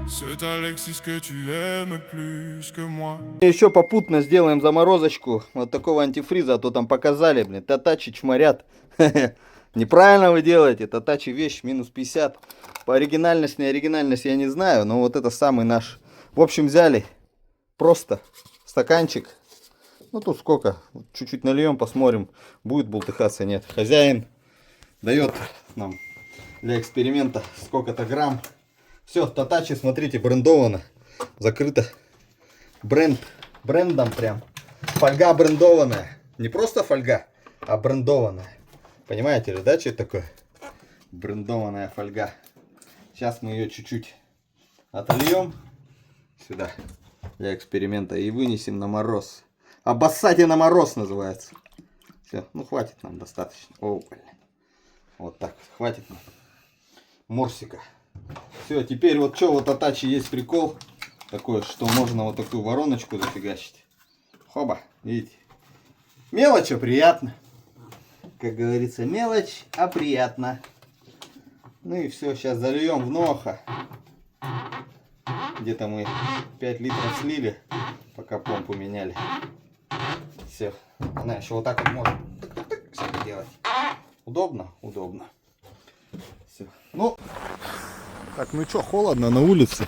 C'est Alexis que tu aimes plus que moi. Еще попутно сделаем заморозочку вот такого антифриза, а то там показали, блин, татачи чморят. Неправильно вы делаете, татачи вещь минус 50. По оригинальности, неоригинальности я не знаю, но вот это самый наш. В общем, взяли просто стаканчик. Ну тут сколько, чуть-чуть нальем, посмотрим, будет бултыхаться, нет. Хозяин дает нам для эксперимента сколько-то грамм. Все, татачи, смотрите, брендовано, закрыто брендом прям. Фольга брендованная, не просто фольга, а брендованная. Понимаете ли, да, что это такое? Брендованная фольга. Сейчас мы ее чуть-чуть отольем сюда для эксперимента и вынесем на мороз. Обоссать на мороз называется. Все, ну хватит нам достаточно. О, блин. Вот так, хватит нам. Морсика. Все, теперь вот что, вот от Тачи есть прикол такой, что можно вот такую вороночку зафигачить. Хоба, видите? Мелочь, а приятно. Как говорится, мелочь, а приятно. Ну и все, сейчас зальем в ноха. Где-то мы 5 литров слили, пока помпу меняли. Все. Она еще вот так вот может все делать. Удобно? Удобно. Все. Ну, так, ну что, холодно на улице.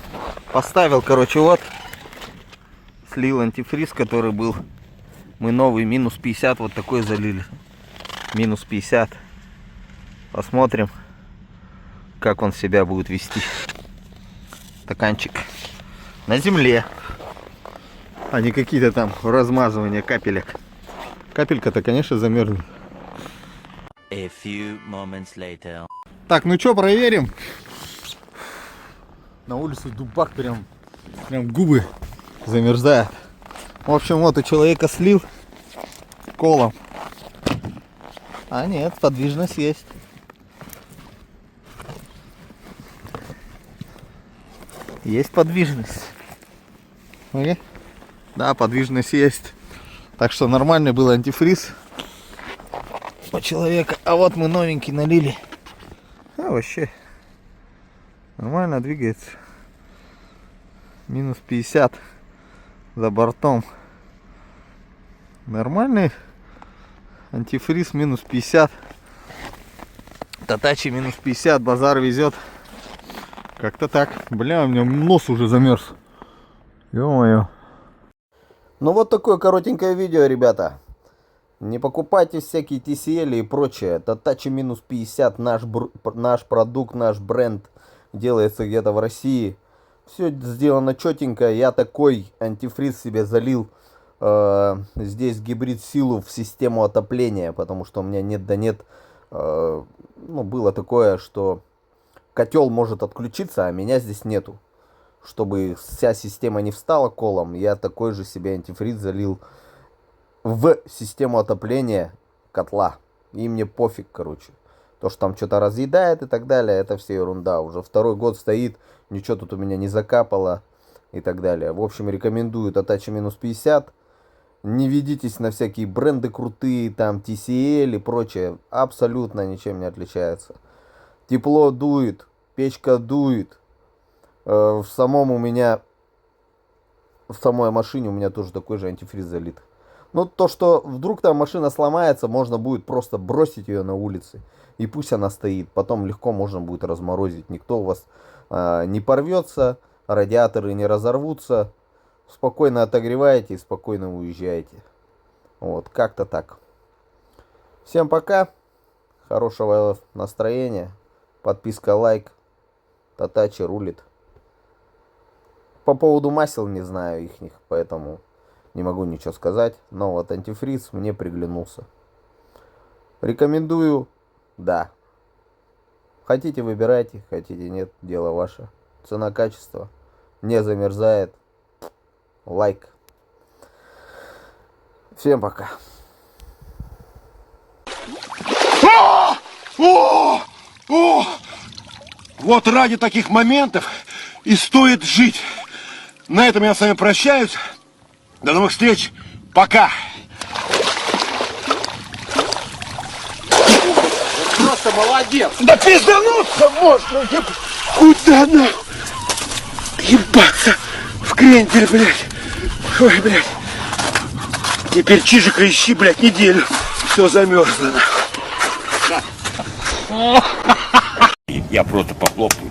Поставил, короче, вот. Слил антифриз, который был. Мы новый, минус 50, вот такой залили. Минус 50. Посмотрим, как он себя будет вести. Стаканчик на земле, а не какие-то там размазывания капелек. Капелька-то, конечно, замерзнет. A few moments later. Так, ну что, проверим. На улице дубак прям губы замерзают. В общем, вот у человека слил колом. А нет, подвижность есть. Есть подвижность. Ой. Да, подвижность есть. Так что нормальный был антифриз у человека. А вот мы новенький налили. А вообще нормально двигается. Минус 50 за бортом. Нормальный антифриз минус 50. Татачи минус 50. Базар везет. Как-то так. Бля, у меня нос уже замерз. Ё-моё. Ну вот такое коротенькое видео, ребята. Не покупайте всякие TCL и прочее. Татачи минус 50. Наш продукт, наш бренд. Делается где-то в России. Все сделано четенько. Я такой антифриз себе залил. Здесь гибрид силу в систему отопления. Потому что у меня нет да нет. Ну, было такое, что котел может отключиться, а меня здесь нету. Чтобы вся система не встала колом, я такой же себе антифриз залил в систему отопления котла. И мне пофиг, короче. То, что там что-то разъедает и так далее, это все ерунда. Уже второй год стоит, ничего тут у меня не закапало и так далее. В общем, рекомендую Татачи минус 50. Не ведитесь на всякие бренды крутые, там TCL и прочее. Абсолютно ничем не отличается. Тепло дует, печка дует. В самой машине у меня тоже такой же антифриз залит. Но то, что вдруг там машина сломается, можно будет просто бросить ее на улице. И пусть она стоит. Потом легко можно будет разморозить. Никто у вас не порвется, радиаторы не разорвутся. Спокойно отогреваете и спокойно уезжаете. Вот, как-то так. Всем пока. Хорошего настроения. Подписка, лайк. Татачи рулит. По поводу масел не знаю ихних, поэтому не могу ничего сказать. Но вот антифриз мне приглянулся. Рекомендую, да. Хотите, выбирайте, хотите, нет, дело ваше. Цена-качество. Не замерзает. Лайк. Всем пока. Вот ради таких моментов и стоит жить. На этом я с вами прощаюсь. До новых встреч. Пока. Просто молодец. Да пиздануться можно. Куда нахуй? Ебаться в крендель, блядь. Ой, блядь. Теперь чижика ищи, блядь, неделю. Все замерзло, нахуй. Я просто похлопаю.